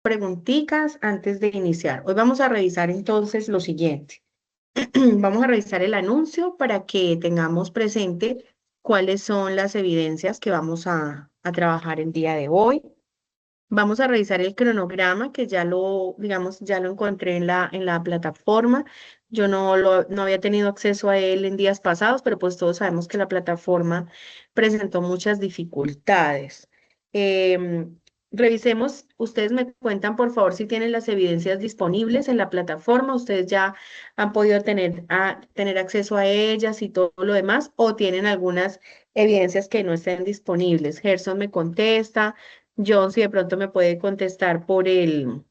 preguntitas antes de iniciar. Hoy vamos a revisar entonces lo siguiente. Vamos a revisar el anuncio para que tengamos presente cuáles son las evidencias que vamos a trabajar el día de hoy. Vamos a revisar el cronograma que ya lo, digamos, ya lo encontré en la plataforma. Yo no había tenido acceso a él en días pasados, pero pues todos sabemos que la plataforma presentó muchas dificultades. Em, Revisemos, ustedes me cuentan por favor si tienen las evidencias disponibles en la plataforma, ustedes ya han podido tener acceso a ellas y todo lo demás, o tienen algunas evidencias que no estén disponibles. Gerson me contesta. John, si de pronto me puede contestar por el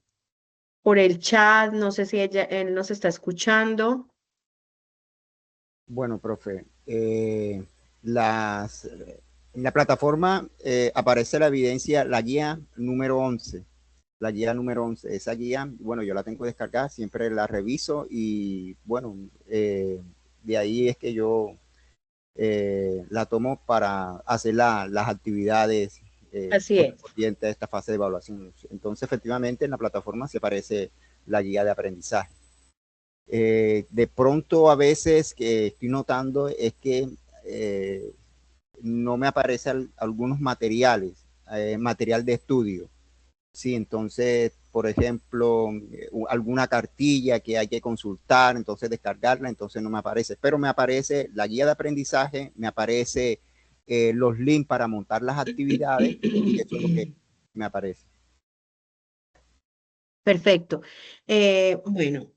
chat, no sé si él nos está escuchando. Bueno, profe, en la plataforma aparece la evidencia, la guía número 11. La guía número 11. Esa guía, bueno, yo la tengo descargada, siempre la reviso y bueno, de ahí es que yo la tomo para hacer las actividades Así es. correspondientes a esta fase de evaluación. Entonces, efectivamente, en la plataforma se aparece la guía de aprendizaje. De pronto, a veces que estoy notando es que no me aparecen algunos materiales, material de estudio. Sí, entonces, por ejemplo, alguna cartilla que hay que consultar, entonces descargarla, entonces no me aparece, pero me aparece la guía de aprendizaje, me aparece los links para montar las actividades y eso es lo que me aparece. Perfecto. Bueno,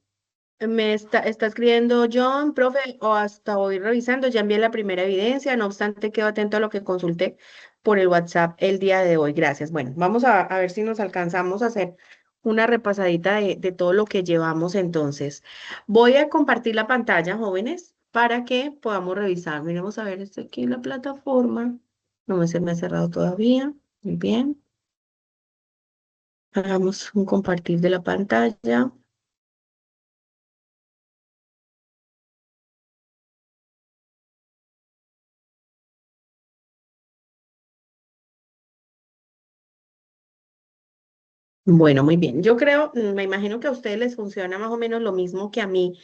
está escribiendo John, profe, o hasta voy revisando, ya envié la primera evidencia, no obstante quedo atento a lo que consulté por el WhatsApp el día de hoy. Gracias. Bueno, vamos a ver si nos alcanzamos a hacer una repasadita de todo lo que llevamos entonces. Voy a compartir la pantalla, jóvenes, para que podamos revisar. Miremos a ver, estoy aquí en la plataforma. Se me ha cerrado todavía. Muy bien. Hagamos un compartir de la pantalla. Bueno, muy bien. Yo creo, me imagino que a ustedes les funciona más o menos lo mismo que a mí.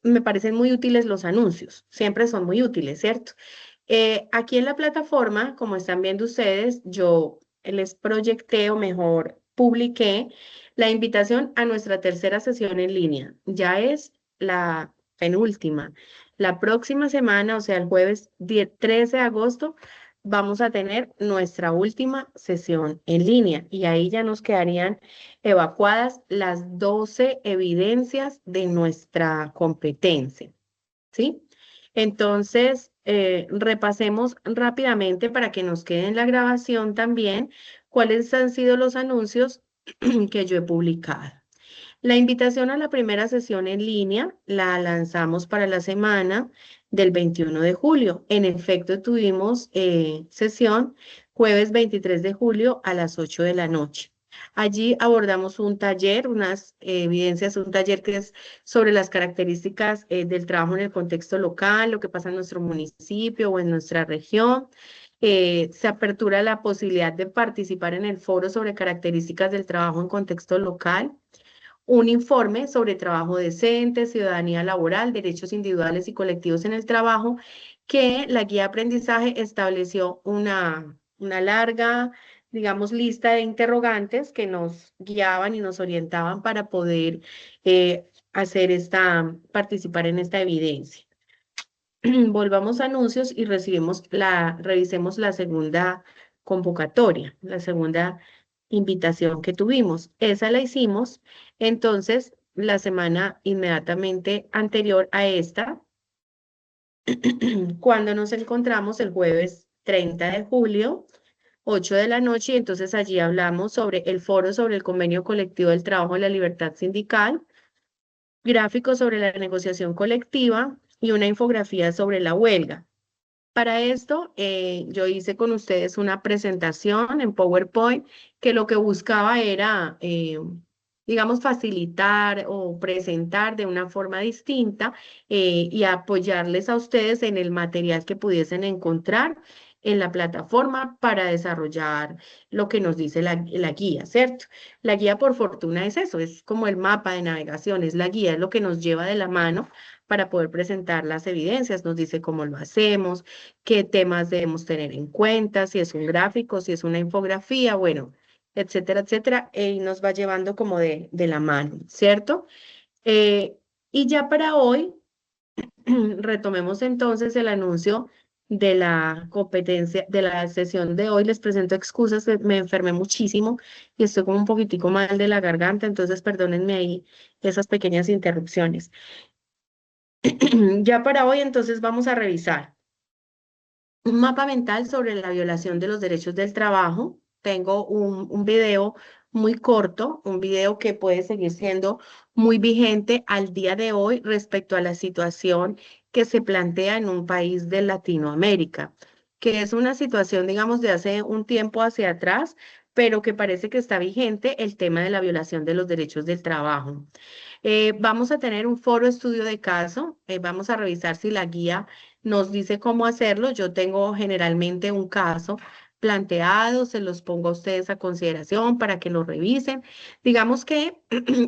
Me parecen muy útiles los anuncios, siempre son muy útiles, ¿cierto? Aquí en la plataforma, como están viendo ustedes, yo les proyecté o mejor publiqué la invitación a nuestra tercera sesión en línea. Ya es la penúltima. La próxima semana, o sea, el jueves 13 de agosto, vamos a tener nuestra última sesión en línea y ahí ya nos quedarían evacuadas las 12 evidencias de nuestra competencia, ¿sí? Entonces, repasemos rápidamente para que nos quede en la grabación también cuáles han sido los anuncios que yo he publicado. La invitación a la primera sesión en línea la lanzamos para la semana del 21 de julio. En efecto, tuvimos sesión jueves 23 de julio a las 8 de la noche. Allí abordamos un taller, unas evidencias, un taller que es sobre las características del trabajo en el contexto local, lo que pasa en nuestro municipio o en nuestra región. Se apertura la posibilidad de participar en el foro sobre características del trabajo en contexto local, un informe sobre trabajo decente, ciudadanía laboral, derechos individuales y colectivos en el trabajo, que la guía de aprendizaje estableció una larga, digamos, lista de interrogantes que nos guiaban y nos orientaban para poder participar en esta evidencia. Volvamos a anuncios y revisemos la segunda convocatoria, la segunda invitación que tuvimos. Esa la hicimos, entonces, la semana inmediatamente anterior a esta, cuando nos encontramos el jueves 30 de julio, 8 de la noche, y entonces allí hablamos sobre el foro sobre el convenio colectivo del trabajo y la libertad sindical, gráficos sobre la negociación colectiva y una infografía sobre la huelga. Para esto, yo hice con ustedes una presentación en PowerPoint que lo que buscaba era, digamos, facilitar o presentar de una forma distinta y apoyarles a ustedes en el material que pudiesen encontrar. en la plataforma para desarrollar lo que nos dice la guía, ¿cierto? La guía por fortuna es eso, es como el mapa de navegación, es la guía, es lo que nos lleva de la mano para poder presentar las evidencias, nos dice cómo lo hacemos, qué temas debemos tener en cuenta, si es un gráfico, si es una infografía, bueno, etcétera, etcétera, y nos va llevando como de la mano, ¿cierto? Eh, y ya para hoy, retomemos entonces el anuncio de la competencia, de la sesión de hoy. Les presento excusas, que me enfermé muchísimo y estoy como un poquitico mal de la garganta, entonces perdónenme ahí esas pequeñas interrupciones. Ya para hoy entonces vamos a revisar un mapa mental sobre la violación de los derechos del trabajo. Tengo un video muy corto, un video que puede seguir siendo muy vigente al día de hoy respecto a la situación que se plantea en un país de Latinoamérica, que es una situación, digamos, de hace un tiempo hacia atrás, pero que parece que está vigente el tema de la violación de los derechos del trabajo. Vamos a tener un foro estudio de caso, vamos a revisar si la guía nos dice cómo hacerlo. Yo tengo generalmente un caso planteado, se los pongo a ustedes a consideración para que lo revisen. Digamos que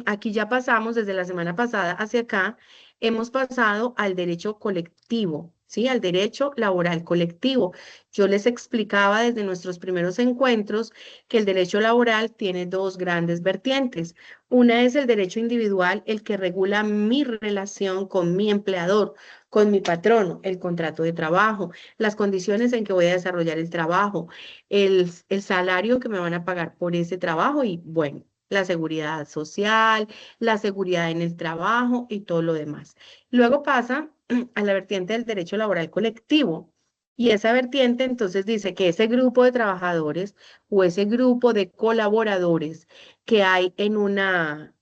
aquí ya pasamos desde la semana pasada hacia acá, hemos pasado al derecho colectivo, ¿sí? Al derecho laboral colectivo. Yo les explicaba desde nuestros primeros encuentros que el derecho laboral tiene dos grandes vertientes. Una es el derecho individual, el que regula mi relación con mi empleador, con mi patrono, el contrato de trabajo, las condiciones en que voy a desarrollar el trabajo, el salario que me van a pagar por ese trabajo y bueno, la seguridad social, la seguridad en el trabajo y todo lo demás. Luego pasa a la vertiente del derecho laboral colectivo. Y esa vertiente entonces dice que ese grupo de trabajadores o ese grupo de colaboradores que hay en una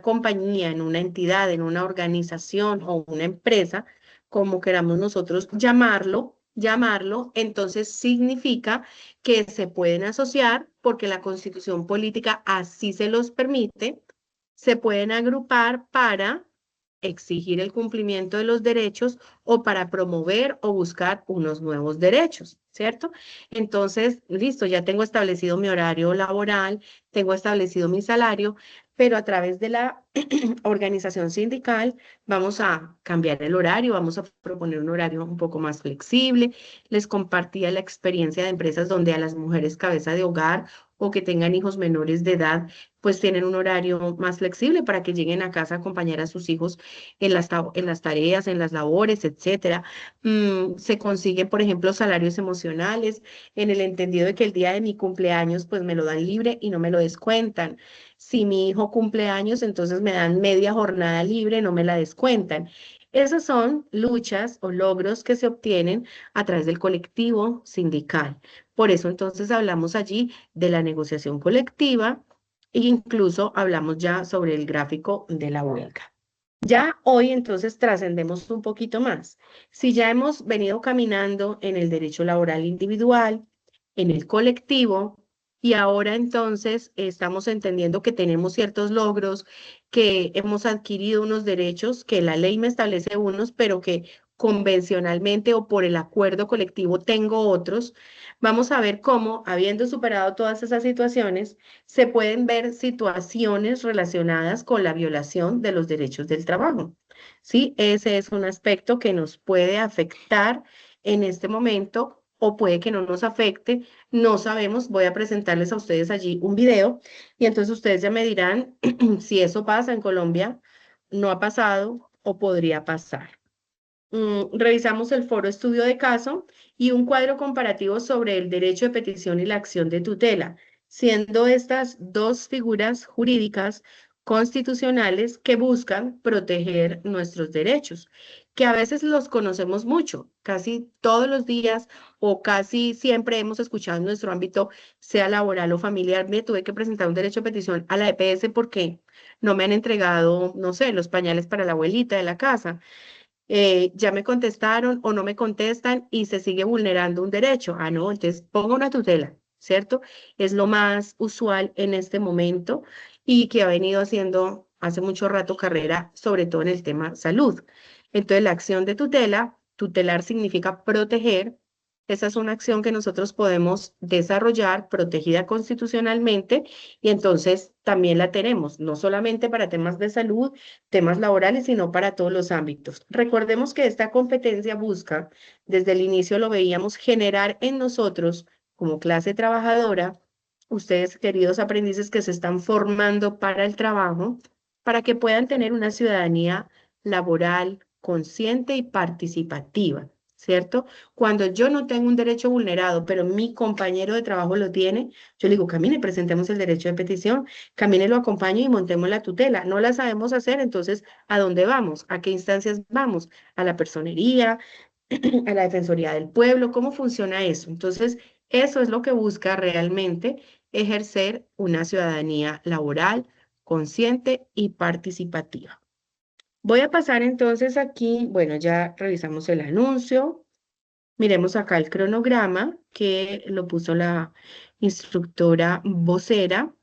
compañía, en una entidad, en una organización o una empresa, como queramos nosotros llamarlo, entonces significa que se pueden asociar porque la Constitución política así se los permite, se pueden agrupar para exigir el cumplimiento de los derechos o para promover o buscar unos nuevos derechos, ¿cierto? Entonces, listo, ya tengo establecido mi horario laboral, tengo establecido mi salario, pero a través de la organización sindical vamos a cambiar el horario, vamos a proponer un horario un poco más flexible. Les compartía la experiencia de empresas donde a las mujeres cabeza de hogar o que tengan hijos menores de edad, pues tienen un horario más flexible para que lleguen a casa a acompañar a sus hijos en las tareas, en las labores, etcétera. Se consiguen, por ejemplo, salarios emocionales en el entendido de que el día de mi cumpleaños, pues me lo dan libre y no me lo descuentan. Si mi hijo cumple años, entonces me dan media jornada libre, no me la descuentan. Esas son luchas o logros que se obtienen a través del colectivo sindical. Por eso entonces hablamos allí de la negociación colectiva e incluso hablamos ya sobre el gráfico de la huelga. Ya hoy entonces trascendemos un poquito más. Si ya hemos venido caminando en el derecho laboral individual, en el colectivo, y ahora entonces estamos entendiendo que tenemos ciertos logros, que hemos adquirido unos derechos, que la ley me establece unos, pero que convencionalmente o por el acuerdo colectivo tengo otros. Vamos a ver cómo, habiendo superado todas esas situaciones, se pueden ver situaciones relacionadas con la violación de los derechos del trabajo. Sí, ese es un aspecto que nos puede afectar en este momento o puede que no nos afecte, no sabemos. Voy a presentarles a ustedes allí un video y entonces ustedes ya me dirán si eso pasa en Colombia, no ha pasado o podría pasar. Revisamos el foro estudio de caso y un cuadro comparativo sobre el derecho de petición y la acción de tutela, siendo estas dos figuras jurídicas constitucionales que buscan proteger nuestros derechos, que a veces los conocemos mucho, casi todos los días o casi siempre hemos escuchado en nuestro ámbito, sea laboral o familiar. Me tuve que presentar un derecho de petición a la EPS porque no me han entregado, no sé, los pañales para la abuelita de la casa. Ya me contestaron o no me contestan y se sigue vulnerando un derecho. Ah, no, entonces ponga una tutela, ¿cierto? Es lo más usual en este momento y que ha venido haciendo hace mucho rato carrera, sobre todo en el tema salud. Entonces, la acción de tutela, tutelar significa proteger, Esa es una acción que nosotros podemos desarrollar, protegida constitucionalmente, y entonces también la tenemos, no solamente para temas de salud, temas laborales, sino para todos los ámbitos. Recordemos que esta competencia busca, desde el inicio lo veíamos, generar en nosotros, como clase trabajadora, ustedes, queridos aprendices que se están formando para el trabajo, para que puedan tener una ciudadanía laboral consciente y participativa, ¿cierto? Cuando yo no tengo un derecho vulnerado, pero mi compañero de trabajo lo tiene, yo le digo, camine, presentemos el derecho de petición, camine, lo acompaño y montemos la tutela. No la sabemos hacer, entonces, ¿a dónde vamos? ¿A qué instancias vamos? ¿A la personería? ¿A la Defensoría del Pueblo? ¿Cómo funciona eso? Entonces, eso es lo que busca realmente ejercer una ciudadanía laboral, consciente y participativa. Voy a pasar entonces aquí, bueno, ya revisamos el anuncio. Miremos acá el cronograma que lo puso la instructora vocera.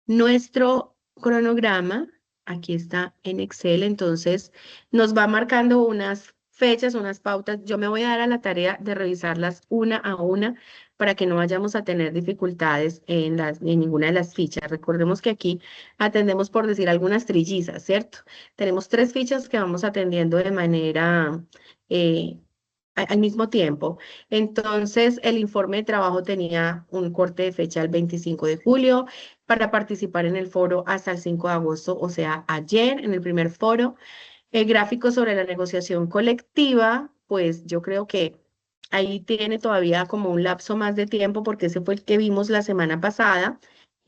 Nuestro cronograma, aquí está en Excel, entonces nos va marcando unas fechas, unas pautas. Yo me voy a dar a la tarea de revisarlas una a una para que no vayamos a tener dificultades en ninguna de las fichas. Recordemos que aquí atendemos, por decir, algunas trillizas, ¿cierto? Tenemos 3 fichas que vamos atendiendo de manera eh, al mismo tiempo. Entonces, el informe de trabajo tenía un corte de fecha el 25 de julio para participar en el foro hasta el 5 de agosto, o sea, ayer en el primer foro. El gráfico sobre la negociación colectiva, pues yo creo que ahí tiene todavía como un lapso más de tiempo porque ese fue el que vimos la semana pasada.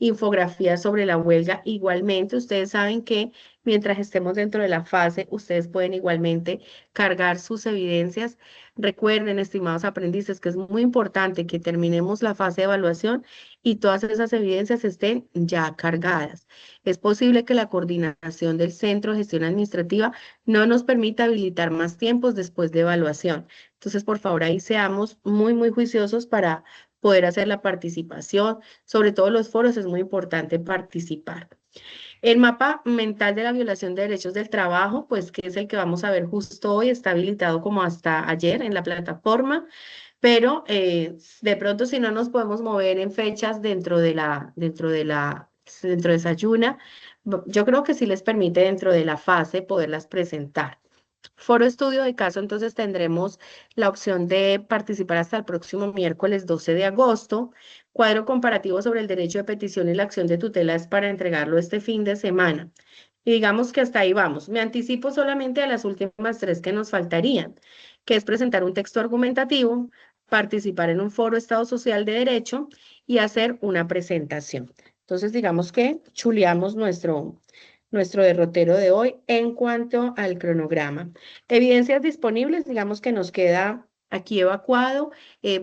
Infografía sobre la huelga. Igualmente, ustedes saben que mientras estemos dentro de la fase, ustedes pueden igualmente cargar sus evidencias. Recuerden, estimados aprendices, que es muy importante que terminemos la fase de evaluación y todas esas evidencias estén ya cargadas. Es posible que la coordinación del Centro de Gestión Administrativa no nos permite habilitar más tiempos después de evaluación. Entonces, por favor, ahí seamos muy, muy juiciosos para poder hacer la participación. Sobre todo los foros es muy importante participar. El mapa mental de la violación de derechos del trabajo, pues que es el que vamos a ver justo hoy, está habilitado como hasta ayer en la plataforma, pero de pronto si no nos podemos mover en fechas dentro de esa ayuna, yo creo que sí les permite dentro de la fase poderlas presentar. Foro estudio de caso, entonces tendremos la opción de participar hasta el próximo miércoles 12 de agosto. Cuadro comparativo sobre el derecho de petición y la acción de tutela es para entregarlo este fin de semana. Y digamos que hasta ahí vamos. Me anticipo solamente a las últimas 3 que nos faltarían, que es presentar un texto argumentativo, participar en un foro Estado Social de Derecho y hacer una presentación. Entonces, digamos que chuleamos nuestro derrotero de hoy en cuanto al cronograma. Evidencias disponibles, digamos que nos queda aquí evacuado,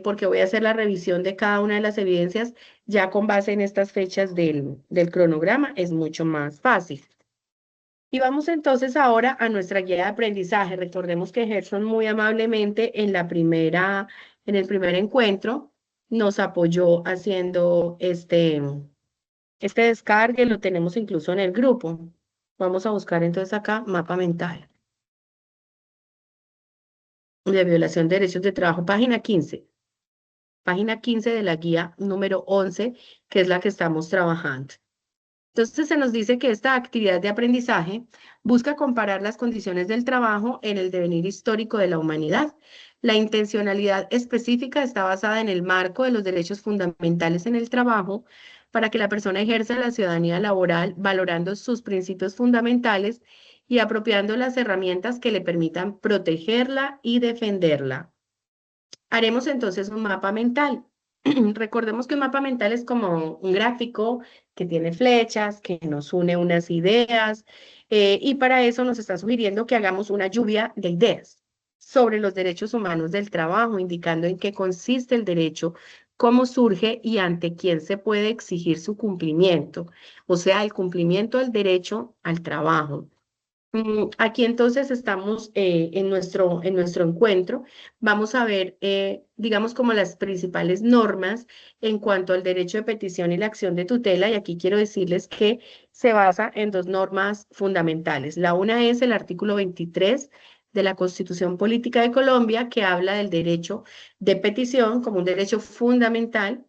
porque voy a hacer la revisión de cada una de las evidencias ya con base en estas fechas del cronograma, es mucho más fácil. Y vamos entonces ahora a nuestra guía de aprendizaje. Recordemos que Gerson muy amablemente en el primer encuentro nos apoyó haciendo este descargue, lo tenemos incluso en el grupo. Vamos a buscar entonces acá mapa mental de violación de derechos de trabajo, página 15 de la guía número 11, que es la que estamos trabajando. Entonces se nos dice que esta actividad de aprendizaje busca comparar las condiciones del trabajo en el devenir histórico de la humanidad. La intencionalidad específica está basada en el marco de los derechos fundamentales en el trabajo para que la persona ejerza la ciudadanía laboral valorando sus principios fundamentales y apropiando las herramientas que le permitan protegerla y defenderla. Haremos entonces un mapa mental. Recordemos que un mapa mental es como un gráfico que tiene flechas, que nos une unas ideas, y para eso nos está sugiriendo que hagamos una lluvia de ideas sobre los derechos humanos del trabajo, indicando en qué consiste el derecho, cómo surge y ante quién se puede exigir su cumplimiento, o sea, el cumplimiento del derecho al trabajo. Aquí entonces estamos en nuestro encuentro. Vamos a ver, digamos, como las principales normas en cuanto al derecho de petición y la acción de tutela. Y aquí quiero decirles que se basa en 2 normas fundamentales. La una es el artículo 23 de la Constitución Política de Colombia, que habla del derecho de petición como un derecho fundamental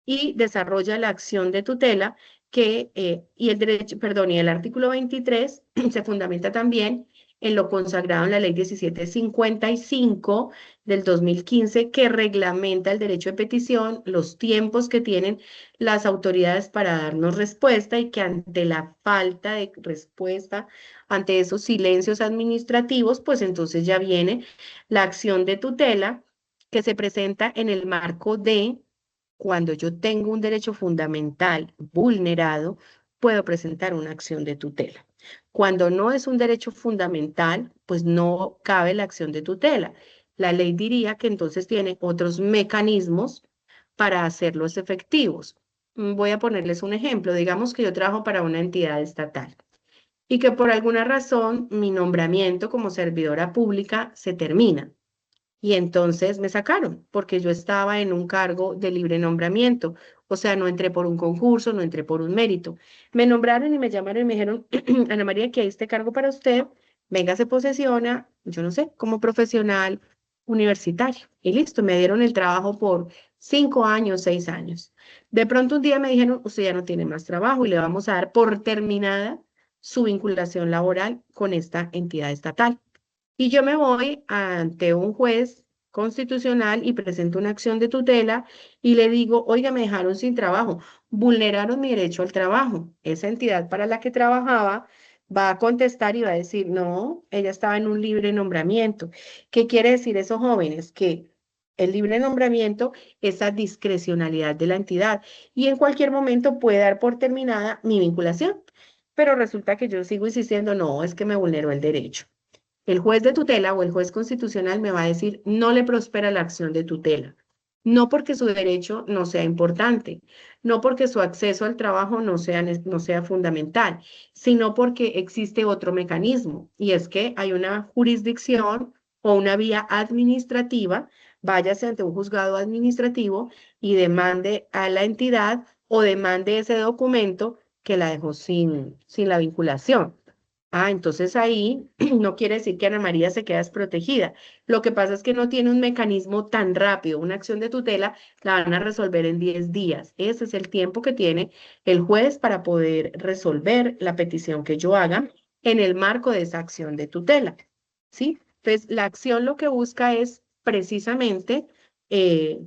y desarrolla la acción de tutela y el derecho, perdón, y el artículo 23 se fundamenta también en lo consagrado en la Ley 1755 del 2015, que reglamenta el derecho de petición, los tiempos que tienen las autoridades para darnos respuesta y que ante la falta de respuesta, ante esos silencios administrativos, pues entonces ya viene la acción de tutela que se presenta en el marco de cuando yo tengo un derecho fundamental vulnerado, puedo presentar una acción de tutela. Cuando no es un derecho fundamental, pues no cabe la acción de tutela. La ley diría que entonces tiene otros mecanismos para hacerlos efectivos. Voy a ponerles un ejemplo. Digamos que yo trabajo para una entidad estatal y que por alguna razón mi nombramiento como servidora pública se termina. Y entonces me sacaron porque yo estaba en un cargo de libre nombramiento. O sea, no entré por un concurso, no entré por un mérito. Me nombraron y me llamaron y me dijeron, Ana María, aquí hay este cargo para usted, venga, se posesiona, yo no sé, como profesional universitario. Y listo, me dieron el trabajo por 5 años, 6 años. De pronto un día me dijeron, usted ya no tiene más trabajo y le vamos a dar por terminada su vinculación laboral con esta entidad estatal. Y yo me voy ante un juez constitucional y presento una acción de tutela y le digo, oiga, me dejaron sin trabajo, vulneraron mi derecho al trabajo. Esa entidad para la que trabajaba va a contestar y va a decir, no, ella estaba en un libre nombramiento. ¿Qué quiere decir eso, jóvenes? Que el libre nombramiento es a discrecionalidad de la entidad y en cualquier momento puede dar por terminada mi vinculación. Pero resulta que yo sigo insistiendo, no, es que me vulneró el derecho. El juez de tutela o el juez constitucional me va a decir, no le prospera la acción de tutela. No porque su derecho no sea importante, no porque su acceso al trabajo no sea fundamental, sino porque existe otro mecanismo, y es que hay una jurisdicción o una vía administrativa, váyase ante un juzgado administrativo y demande a la entidad o demande ese documento que la dejó sin la vinculación. Entonces ahí no quiere decir que Ana María se queda desprotegida. Lo que pasa es que no tiene un mecanismo tan rápido. Una acción de tutela la van a resolver en 10 días. Ese es el tiempo que tiene el juez para poder resolver la petición que yo haga en el marco de esa acción de tutela. ¿Sí? Entonces, la acción lo que busca es precisamente eh,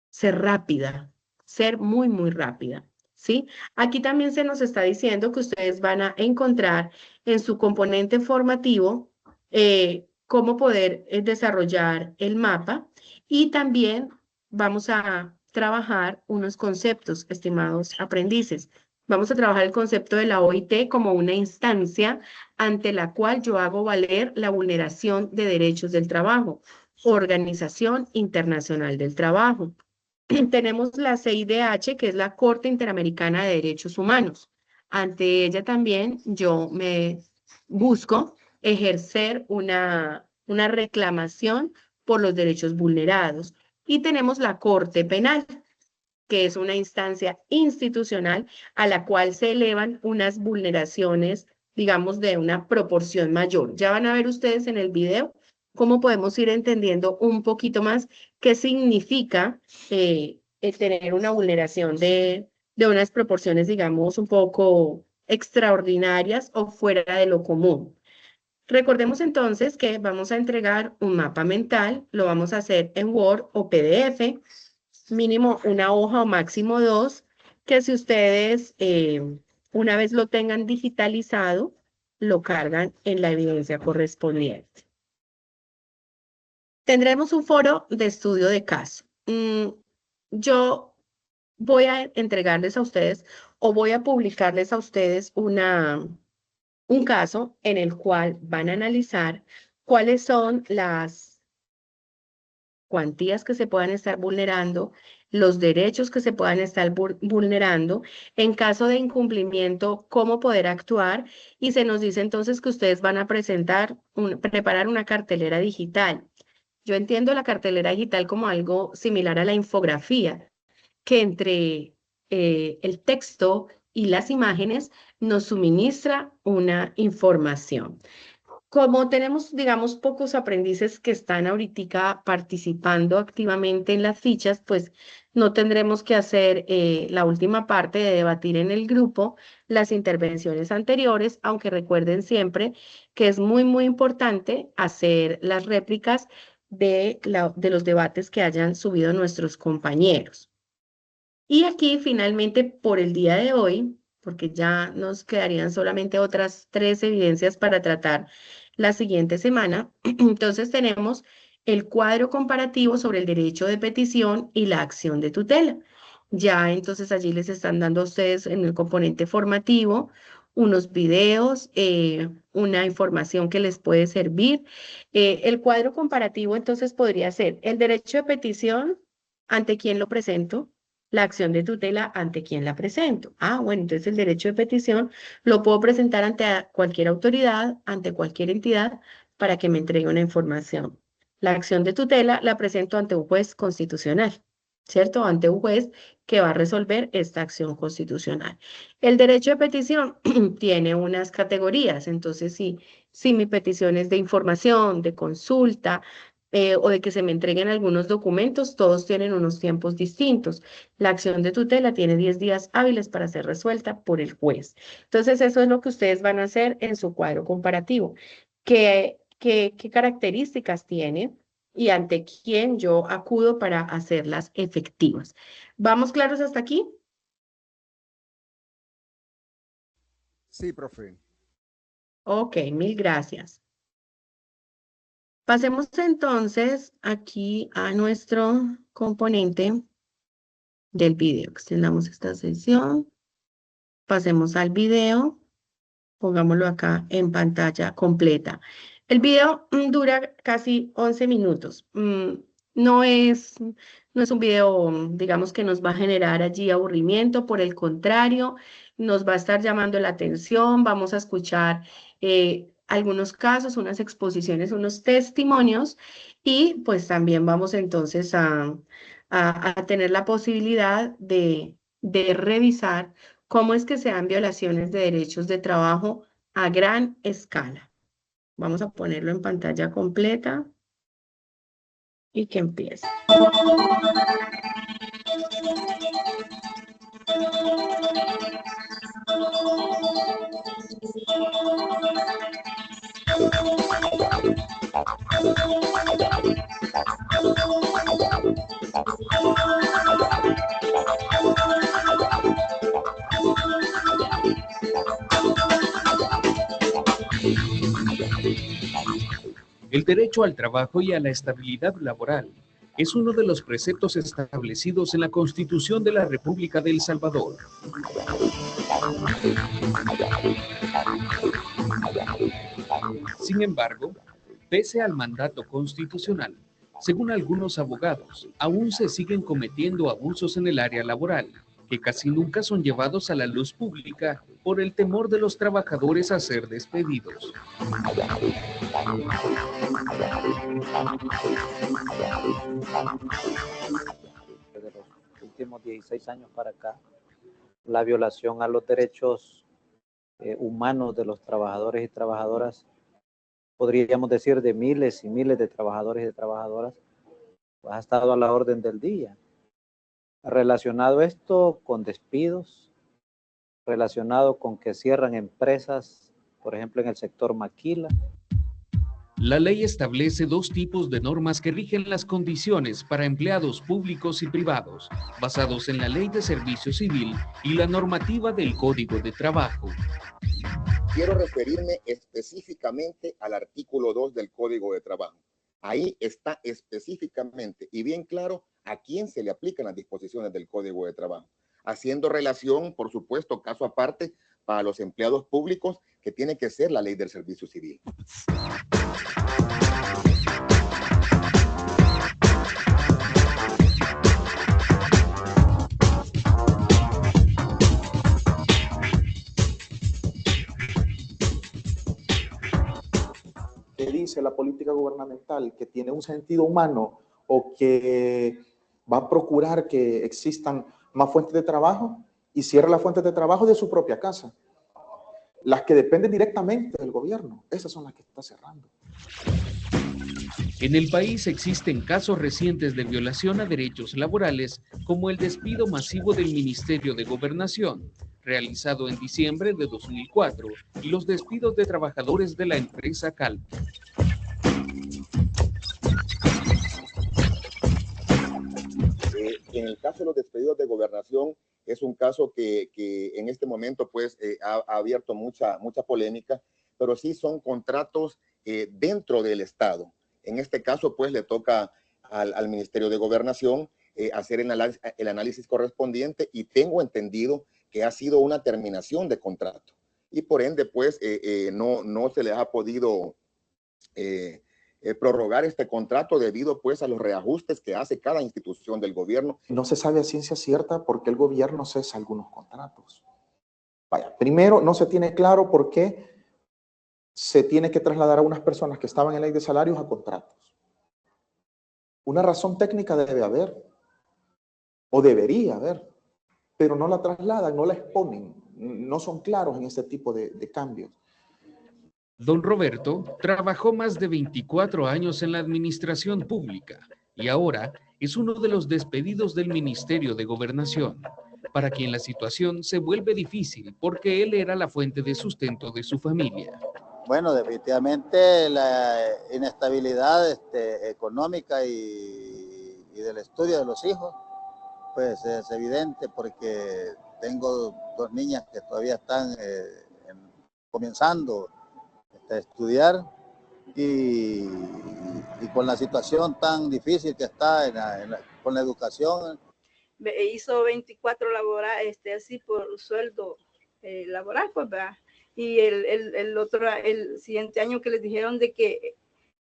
ser rápida, ser muy, muy rápida, ¿sí? Aquí también se nos está diciendo que ustedes van a encontrar en su componente formativo cómo poder desarrollar el mapa y también vamos a trabajar unos conceptos, estimados aprendices. Vamos a trabajar el concepto de la OIT como una instancia ante la cual yo hago valer la vulneración de derechos del trabajo, Organización Internacional del Trabajo. Tenemos la CIDH, que es la Corte Interamericana de Derechos Humanos. Ante ella también yo me busco ejercer una reclamación por los derechos vulnerados. Y tenemos la Corte Penal, que es una instancia institucional a la cual se elevan unas vulneraciones, digamos, de una proporción mayor. Ya van a ver ustedes en el video cómo podemos ir entendiendo un poquito más qué significa tener una vulneración de unas proporciones, digamos, un poco extraordinarias o fuera de lo común. Recordemos entonces que vamos a entregar un mapa mental, lo vamos a hacer en Word o PDF, mínimo una hoja o máximo dos, que si ustedes una vez lo tengan digitalizado, lo cargan en la evidencia correspondiente. Tendremos un foro de estudio de caso. Yo voy a entregarles a ustedes o voy a publicarles a ustedes un caso en el cual van a analizar cuáles son las cuantías que se puedan estar vulnerando, los derechos que se puedan estar vulnerando, en caso de incumplimiento, cómo poder actuar, y se nos dice entonces que ustedes van a preparar una cartelera digital. Yo entiendo la cartelera digital como algo similar a la infografía, que entre el texto y las imágenes nos suministra una información. Como tenemos, digamos, pocos aprendices que están ahorita participando activamente en las fichas, pues no tendremos que hacer la última parte de debatir en el grupo las intervenciones anteriores, aunque recuerden siempre que es muy, muy importante hacer las réplicas de los debates que hayan subido nuestros compañeros. Y aquí finalmente por el día de hoy, porque ya nos quedarían solamente otras 3 evidencias para tratar la siguiente semana, entonces tenemos el cuadro comparativo sobre el derecho de petición y la acción de tutela. Ya entonces allí les están dando a ustedes en el componente formativo unos videos, una información que les puede servir. El cuadro comparativo entonces podría ser el derecho de petición, ante quién lo presento, la acción de tutela ante quién la presento. Ah, bueno, entonces el derecho de petición lo puedo presentar ante cualquier autoridad, ante cualquier entidad, para que me entregue una información. La acción de tutela la presento ante un juez constitucional, ¿cierto? Ante un juez que va a resolver esta acción constitucional. El derecho de petición tiene unas categorías, entonces si mi petición es de información, de consulta, o de que se me entreguen algunos documentos, todos tienen unos tiempos distintos. La acción de tutela tiene 10 días hábiles para ser resuelta por el juez. Entonces, eso es lo que ustedes van a hacer en su cuadro comparativo. ¿Qué características tiene y ante quién yo acudo para hacerlas efectivas? ¿Vamos claros hasta aquí? Sí, profe. Ok, mil gracias. Pasemos entonces aquí a nuestro componente del video. Extendamos esta sesión. Pasemos al video. Pongámoslo acá en pantalla completa. El video dura casi 11 minutos. No es, no es un video, digamos, que nos va a generar allí aburrimiento, por el contrario, nos va a estar llamando la atención, vamos a escuchar algunos casos, unas exposiciones, unos testimonios y pues también vamos entonces a tener la posibilidad de revisar cómo es que se dan violaciones de derechos de trabajo a gran escala. Vamos a ponerlo en pantalla completa y que empiece. El derecho al trabajo y a la estabilidad laboral es uno de los preceptos establecidos en la Constitución de la República de El Salvador. Sin embargo, pese al mandato constitucional, según algunos abogados, aún se siguen cometiendo abusos en el área laboral, que casi nunca son llevados a la luz pública por el temor de los trabajadores a ser despedidos. De los últimos 16 años para acá, la violación a los derechos humanos de los trabajadores y trabajadoras, podríamos decir de miles y miles de trabajadores y de trabajadoras, pues ha estado a la orden del día. Relacionado esto con despidos, relacionado con que cierran empresas, por ejemplo en el sector maquila. La ley establece 2 tipos de normas que rigen las condiciones para empleados públicos y privados, basados en la Ley de Servicio Civil y la normativa del Código de Trabajo. Quiero referirme específicamente al artículo 2 del Código de Trabajo. Ahí está específicamente y bien claro a quién se le aplican las disposiciones del Código de Trabajo, haciendo relación, por supuesto, caso aparte, para los empleados públicos, que tiene que ser la Ley del Servicio Civil. Que dice la política gubernamental que tiene un sentido humano o que va a procurar que existan más fuentes de trabajo y cierra las fuentes de trabajo de su propia casa. Las que dependen directamente del gobierno, esas son las que está cerrando. En el país existen casos recientes de violación a derechos laborales, como el despido masivo del Ministerio de Gobernación, realizado en diciembre de 2004, y los despidos de trabajadores de la empresa Calvi. En el caso de los despedidos de gobernación, es un caso que en este momento pues ha abierto mucha polémica, pero sí son contratos dentro del Estado. En este caso pues le toca al Ministerio de Gobernación hacer el análisis correspondiente, y tengo entendido que ha sido una terminación de contrato y por ende pues no se les ha podido prorrogar este contrato debido pues a los reajustes que hace cada institución del gobierno. No se sabe a ciencia cierta por qué el gobierno cesa algunos contratos. Vaya, primero no se tiene claro por qué se tiene que trasladar a unas personas que estaban en ley de salarios a contratos. Una razón técnica debe haber, o debería haber, pero no la trasladan, no la exponen, no son claros en este tipo de cambios. Don Roberto trabajó más de 24 años en la administración pública y ahora es uno de los despedidos del Ministerio de Gobernación, para quien la situación se vuelve difícil porque él era la fuente de sustento de su familia. Bueno, definitivamente la inestabilidad económica y del estudio de los hijos, pues es evidente porque tengo dos niñas que todavía están comenzando a estudiar y con la situación tan difícil que está con la educación. Hizo 24 laborales, así por sueldo laboral, pues, ¿verdad? Y el siguiente año que les dijeron de que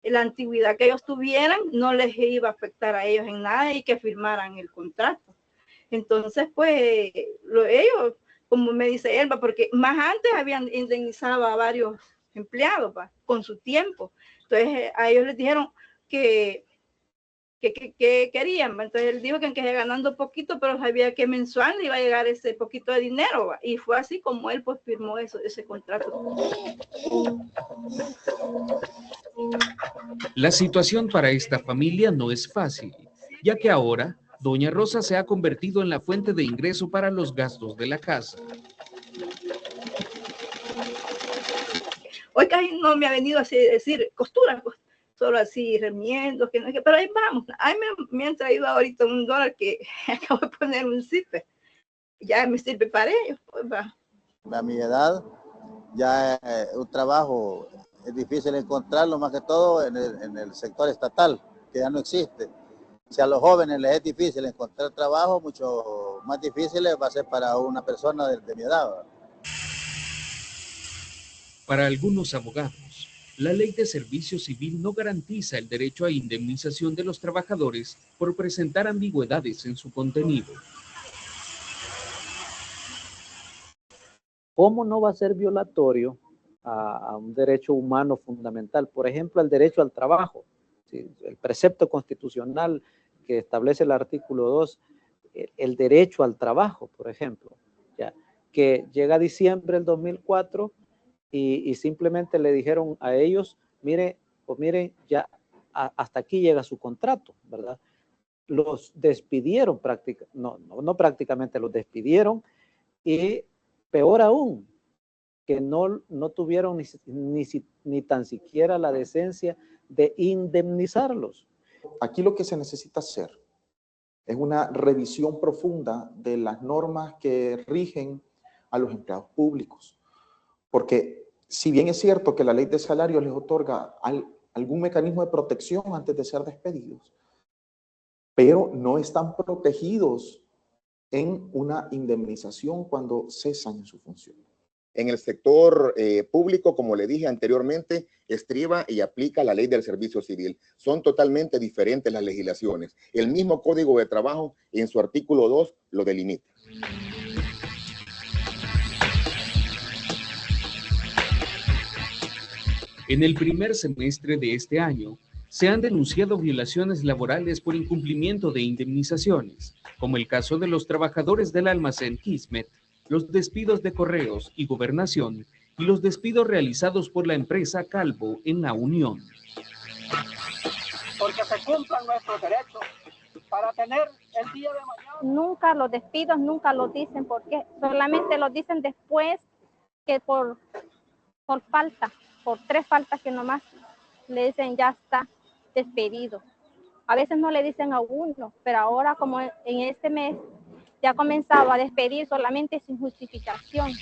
la antigüedad que ellos tuvieran no les iba a afectar a ellos en nada y que firmaran el contrato. Entonces, pues, ellos, como me dice Elba, porque más antes habían indemnizado a varios empleados con su tiempo. Entonces, a ellos les dijeron que querían. Entonces, él dijo que ganando poquito, pero sabía que mensual le iba a llegar ese poquito de dinero. Y fue así como él pues firmó ese contrato. La situación para esta familia no es fácil, ya que ahora Doña Rosa se ha convertido en la fuente de ingreso para los gastos de la casa. Hoy casi no me ha venido así decir costura, solo así remiendos, pero ahí vamos. Ahí me han traído ahorita $1 que acabo de poner un zipper. Ya me sirve para ellos. Pues va. A mi edad ya un trabajo es difícil encontrarlo, más que todo en el sector estatal, que ya no existe. Si a los jóvenes les es difícil encontrar trabajo, mucho más difícil va a ser para una persona de mi edad, ¿verdad? Para algunos abogados, la Ley de Servicio Civil no garantiza el derecho a indemnización de los trabajadores por presentar ambigüedades en su contenido. ¿Cómo no va a ser violatorio a un derecho humano fundamental? Por ejemplo, el derecho al trabajo. ¿Sí? El precepto constitucional que establece el artículo 2, el derecho al trabajo, por ejemplo, ya, que llega a diciembre del 2004 y simplemente le dijeron a ellos, miren, ya hasta aquí llega su contrato, ¿verdad? Los despidieron, no prácticamente los despidieron, y peor aún, que no tuvieron ni tan siquiera la decencia de indemnizarlos. Aquí lo que se necesita hacer es una revisión profunda de las normas que rigen a los empleados públicos. Porque si bien es cierto que la ley de salarios les otorga algún mecanismo de protección antes de ser despedidos, pero no están protegidos en una indemnización cuando cesan en su función. En el sector público, como le dije anteriormente, estriba y aplica la ley del servicio civil. Son totalmente diferentes las legislaciones. El mismo Código de Trabajo en su artículo 2 lo delimita. En el primer semestre de este año, se han denunciado violaciones laborales por incumplimiento de indemnizaciones, como el caso de los trabajadores del almacén Kismet, los despidos de Correos y Gobernación y los despidos realizados por la empresa Calvo en La Unión. Porque se cumplan nuestros derechos para tener el día de mañana. Nunca los despidos, nunca los dicen por qué. Solamente los dicen después que por falta, por 3 faltas que nomás le dicen ya está despedido. A veces no le dicen a uno, pero ahora como en este mes ya ha comenzado a despedir solamente sin justificación.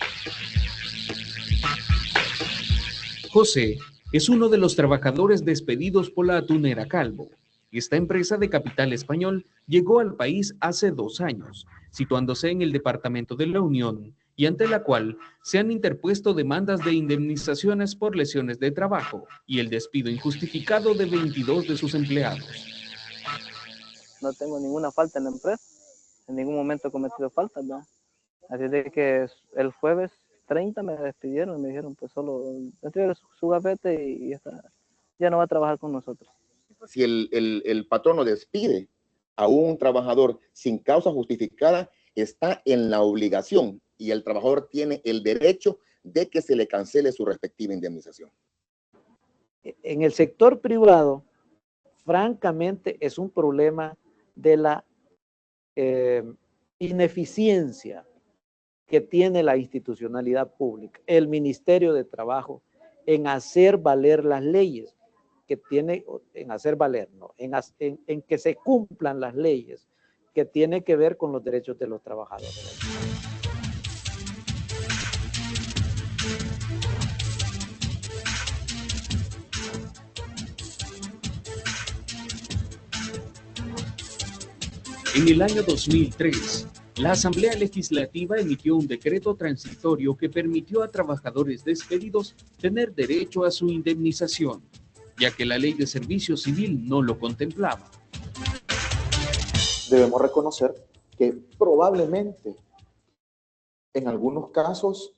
José es uno de los trabajadores despedidos por la atunera Calvo. Esta empresa de capital español llegó al país hace 2 años, situándose en el departamento de La Unión, y ante la cual se han interpuesto demandas de indemnizaciones por lesiones de trabajo y el despido injustificado de 22 de sus empleados. No tengo ninguna falta en la empresa, en ningún momento he cometido faltas, ¿verdad? Así de que el jueves 30 me despidieron, me dijeron pues solo entregue su gafete y ya no va a trabajar con nosotros. Si el patrono despide a un trabajador sin causa justificada, está en la obligación y el trabajador tiene el derecho de que se le cancele su respectiva indemnización. En el sector privado, francamente, es un problema de la ineficiencia que tiene la institucionalidad pública, el Ministerio de Trabajo, en hacer valer las leyes que tiene, en hacer valer, no, en que se cumplan las leyes que tiene que ver con los derechos de los trabajadores. En el año 2003, la Asamblea Legislativa emitió un decreto transitorio que permitió a trabajadores despedidos tener derecho a su indemnización, ya que la Ley de Servicio Civil no lo contemplaba. Debemos reconocer que probablemente en algunos casos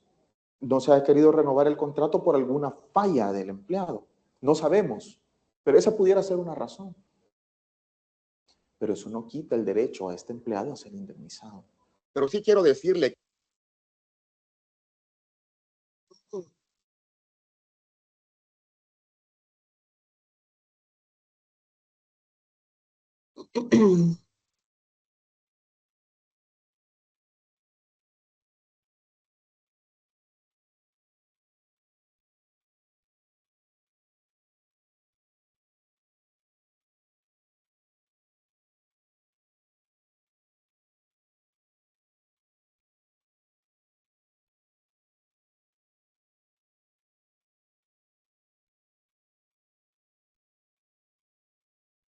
no se ha querido renovar el contrato por alguna falla del empleado. No sabemos, pero esa pudiera ser una razón. Pero eso no quita el derecho a este empleado a ser indemnizado. Pero sí quiero decirle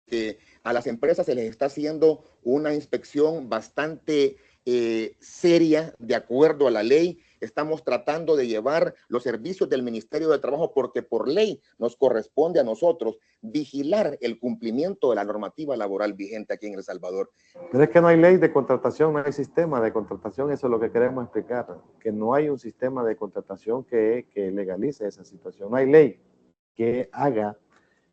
que a las empresas se les está haciendo una inspección bastante seria de acuerdo a la ley. Estamos tratando de llevar los servicios del Ministerio de Trabajo porque por ley nos corresponde a nosotros vigilar el cumplimiento de la normativa laboral vigente aquí en El Salvador. Pero es que no hay ley de contratación, no hay sistema de contratación, eso es lo que queremos explicar, que no hay un sistema de contratación que legalice esa situación, no hay ley que haga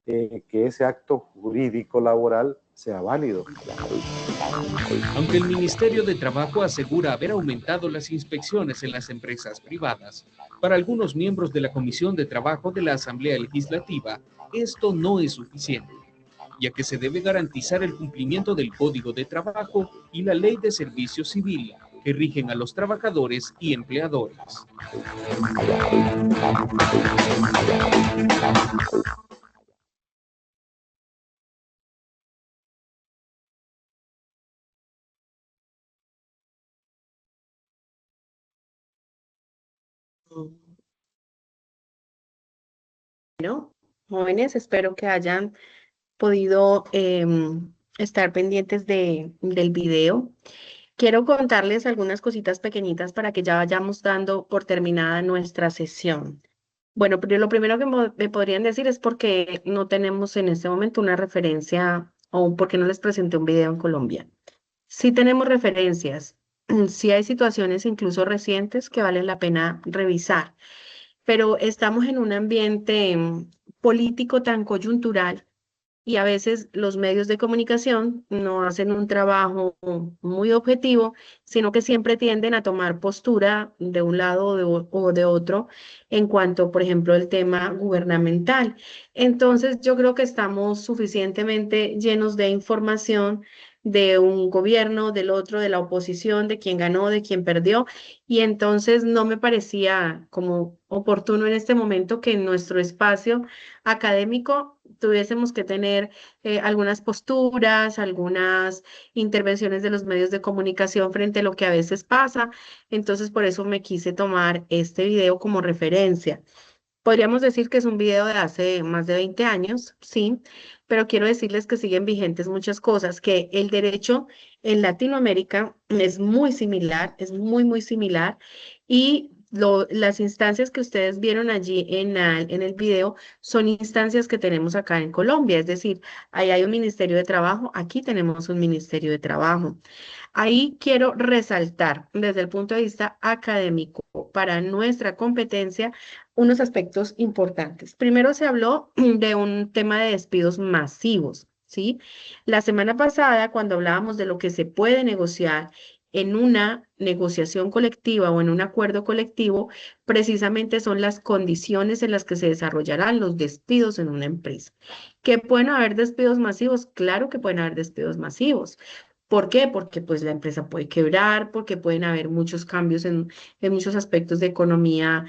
que ese acto jurídico laboral sea válido. Aunque el Ministerio de Trabajo asegura haber aumentado las inspecciones en las empresas privadas, para algunos miembros de la Comisión de Trabajo de la Asamblea Legislativa, esto no es suficiente, ya que se debe garantizar el cumplimiento del Código de Trabajo y la Ley de Servicio Civil, que rigen a los trabajadores y empleadores. Bueno, jóvenes, espero que hayan podido estar pendientes del video. Quiero contarles algunas cositas pequeñitas para que ya vayamos dando por terminada nuestra sesión. Bueno, pero lo primero que me podrían decir es porque no tenemos en este momento una referencia o porque no les presenté un video en Colombia. Sí tenemos referencias, sí hay situaciones incluso recientes que valen la pena revisar, pero estamos en un ambiente político tan coyuntural y a veces los medios de comunicación no hacen un trabajo muy objetivo, sino que siempre tienden a tomar postura de un lado o de otro en cuanto, por ejemplo, el tema gubernamental. Entonces, yo creo que estamos suficientemente llenos de información de un gobierno, del otro, de la oposición, de quién ganó, de quién perdió, y entonces no me parecía como oportuno en este momento que en nuestro espacio académico tuviésemos que tener algunas posturas, algunas intervenciones de los medios de comunicación frente a lo que a veces pasa. Entonces, por eso me quise tomar este video como referencia. Podríamos decir que es un video de hace más de 20 años, sí, pero quiero decirles que siguen vigentes muchas cosas, que el derecho en Latinoamérica es muy similar, es muy similar, y las instancias que ustedes vieron allí en el video son instancias que tenemos acá en Colombia, es decir, ahí hay un Ministerio de Trabajo, aquí tenemos un Ministerio de Trabajo. Ahí quiero resaltar desde el punto de vista académico para nuestra competencia unos aspectos importantes. Primero se habló de un tema de despidos masivos, ¿sí? La semana pasada, cuando hablábamos de lo que se puede negociar en una negociación colectiva o en un acuerdo colectivo, precisamente son las condiciones en las que se desarrollarán los despidos en una empresa. ¿Que pueden haber despidos masivos? Claro que pueden haber despidos masivos. ¿Por qué? Porque pues la empresa puede quebrar, porque pueden haber muchos cambios en muchos aspectos de economía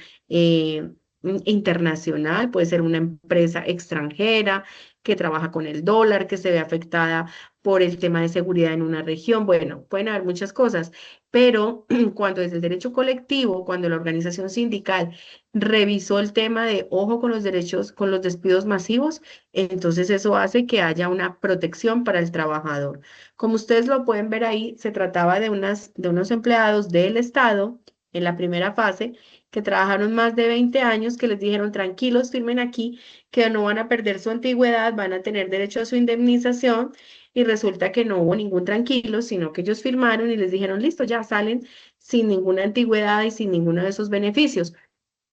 internacional, puede ser una empresa extranjera que trabaja con el dólar, que se ve afectada por el tema de seguridad en una región. Bueno, pueden haber muchas cosas, pero cuando es el derecho colectivo, cuando la organización sindical revisó el tema de ojo con los derechos, con los despidos masivos, entonces eso hace que haya una protección para el trabajador. Como ustedes lo pueden ver ahí, se trataba de unos empleados del Estado en la primera fase que trabajaron más de 20 años, que les dijeron tranquilos, firmen aquí, que no van a perder su antigüedad, van a tener derecho a su indemnización, y resulta que no hubo ningún tranquilo, sino que ellos firmaron y les dijeron listo, ya salen sin ninguna antigüedad y sin ninguno de esos beneficios.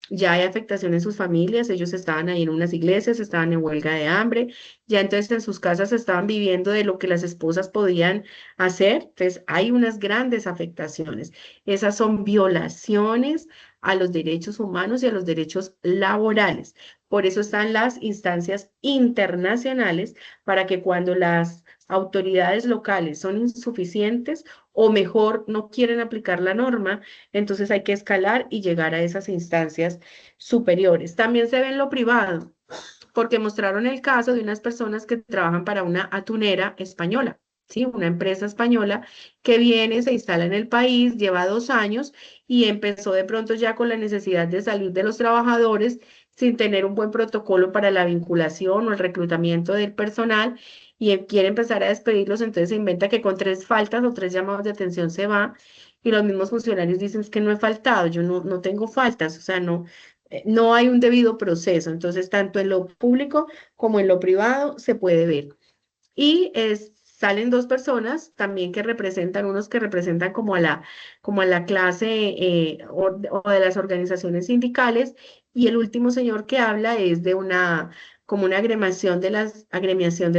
Ya hay afectación en sus familias, ellos estaban ahí en unas iglesias, estaban en huelga de hambre, ya entonces en sus casas estaban viviendo de lo que las esposas podían hacer, entonces hay unas grandes afectaciones. Esas son violaciones a los derechos humanos y a los derechos laborales. Por eso están las instancias internacionales para que cuando las autoridades locales son insuficientes o mejor no quieren aplicar la norma, entonces hay que escalar y llegar a esas instancias superiores. También se ve en lo privado, porque mostraron el caso de unas personas que trabajan para una atunera española, ¿sí? Una empresa española que viene, se instala en el país, lleva 2 años y empezó de pronto ya con la necesidad de salir de los trabajadores sin tener un buen protocolo para la vinculación o el reclutamiento del personal, y quiere empezar a despedirlos, entonces se inventa que con 3 faltas o 3 llamados de atención se va, y los mismos funcionarios dicen es que no he faltado, yo no tengo faltas, o sea, no hay un debido proceso. Entonces tanto en lo público como en lo privado se puede ver. Y salen 2 personas también que representan, unos que representan como a la clase o de las organizaciones sindicales, y el último señor que habla es de como una agremiación de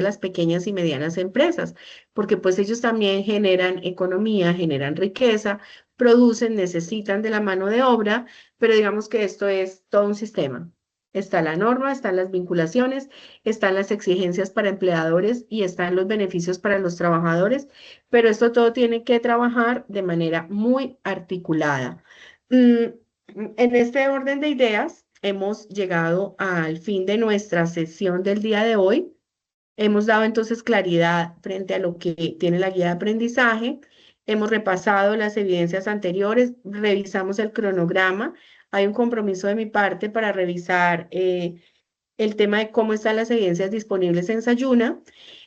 las pequeñas y medianas empresas, porque pues ellos también generan economía, generan riqueza, producen, necesitan de la mano de obra, pero digamos que esto es todo un sistema. Está la norma, están las vinculaciones, están las exigencias para empleadores y están los beneficios para los trabajadores, pero esto todo tiene que trabajar de manera muy articulada. En este orden de ideas, hemos llegado al fin de nuestra sesión del día de hoy. Hemos dado entonces claridad frente a lo que tiene la guía de aprendizaje. Hemos repasado las evidencias anteriores, revisamos el cronograma. Hay un compromiso de mi parte para revisar el tema de cómo están las evidencias disponibles en Sayuna.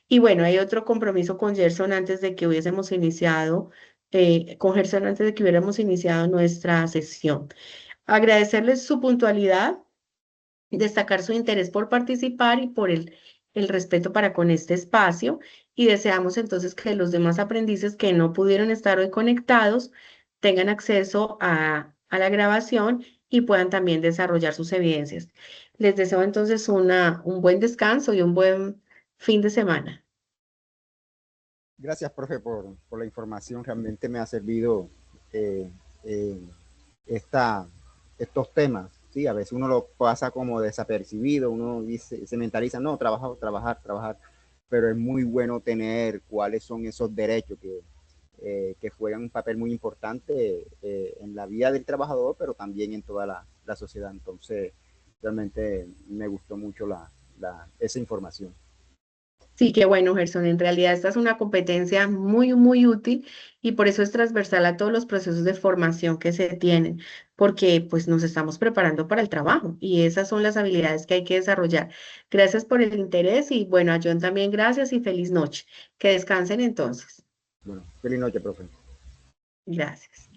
Y bueno, hay otro compromiso con Gerson antes de que hubiésemos iniciado, con Gerson antes de que hubiéramos iniciado nuestra sesión. Agradecerles su puntualidad, destacar su interés por participar y por el respeto para con este espacio, y deseamos entonces que los demás aprendices que no pudieron estar hoy conectados tengan acceso a la grabación y puedan también desarrollar sus evidencias. Les deseo entonces un buen descanso y un buen fin de semana. Gracias, profe, por la información. Realmente me ha servido estos temas. Sí, a veces uno lo pasa como desapercibido, uno dice, se mentaliza, no, trabajar, pero es muy bueno tener cuáles son esos derechos que juegan un papel muy importante en la vida del trabajador, pero también en toda la sociedad. Entonces, realmente me gustó mucho esa información. Sí, qué bueno, Gerson. En realidad esta es una competencia muy, muy útil y por eso es transversal a todos los procesos de formación que se tienen, porque pues nos estamos preparando para el trabajo y esas son las habilidades que hay que desarrollar. Gracias por el interés y bueno, a John también gracias y feliz noche. Que descansen entonces. Bueno, feliz noche, profe. Gracias.